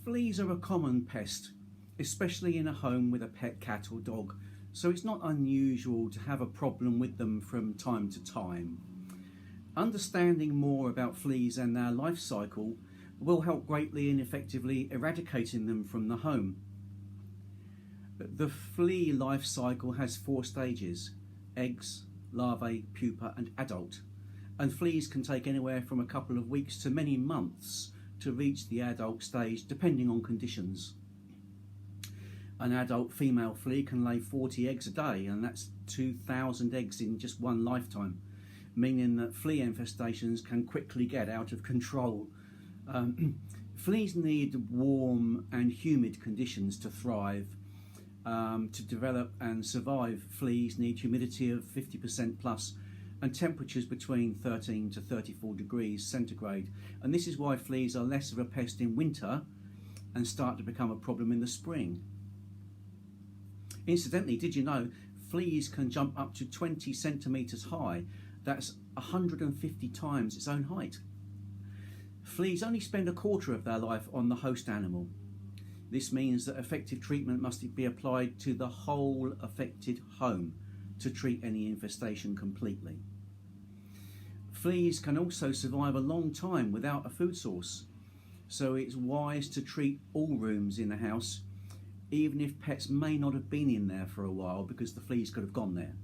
Fleas are a common pest, especially in a home with a pet cat or dog, so it's not unusual to have a problem with them from time to time. Understanding more about fleas and their life cycle will help greatly in effectively eradicating them from the home. The flea life cycle has 4 stages: eggs, larvae, pupa and adult, and fleas can take anywhere from a couple of weeks to many months to reach the adult stage depending on conditions. An adult female flea can lay 40 eggs a day, and that's 2,000 eggs in just one lifetime, meaning that flea infestations can quickly get out of control. Fleas need warm and humid conditions to thrive. To develop and survive, fleas need humidity of 50% plus and temperatures between 13 to 34 degrees centigrade. And this is why fleas are less of a pest in winter and start to become a problem in the spring. Incidentally, did you know fleas can jump up to 20 centimetres high? That's 150 times its own height. Fleas only spend a quarter of their life on the host animal. This means that effective treatment must be applied to the whole affected home to treat any infestation completely. Fleas can also survive a long time without a food source, so it's wise to treat all rooms in the house, even if pets may not have been in there for a while, because the fleas could have gone there.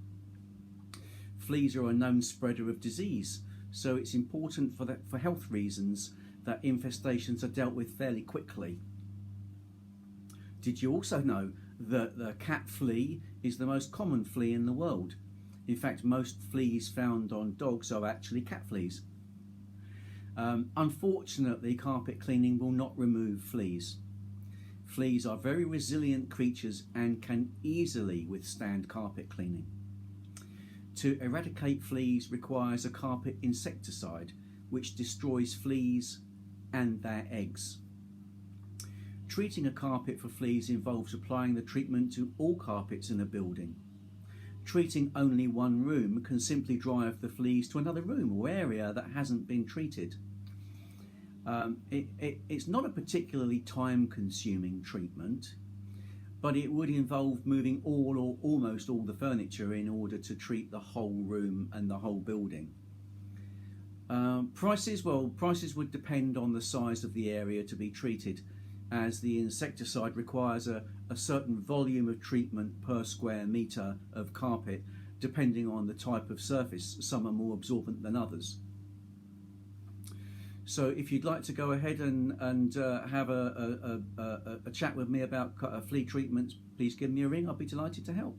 Fleas are a known spreader of disease, so it's important for health reasons that infestations are dealt with fairly quickly. Did you also know that the cat flea is the most common flea in the world? In fact, most fleas found on dogs are actually cat fleas. Unfortunately, carpet cleaning will not remove fleas. Fleas are very resilient creatures and can easily withstand carpet cleaning. To eradicate fleas requires a carpet insecticide, which destroys fleas and their eggs. Treating a carpet for fleas involves applying the treatment to all carpets in a building. Treating only one room can simply drive the fleas to another room or area that hasn't been treated. It's not a particularly time-consuming treatment, but it would involve moving all or almost all the furniture in order to treat the whole room and the whole building. Prices would depend on the size of the area to be treated, as the insecticide requires a certain volume of treatment per square metre of carpet, depending on the type of surface. Some are more absorbent than others. So if you'd like to go ahead and have a chat with me about flea treatments, please give me a ring. I'll be delighted to help.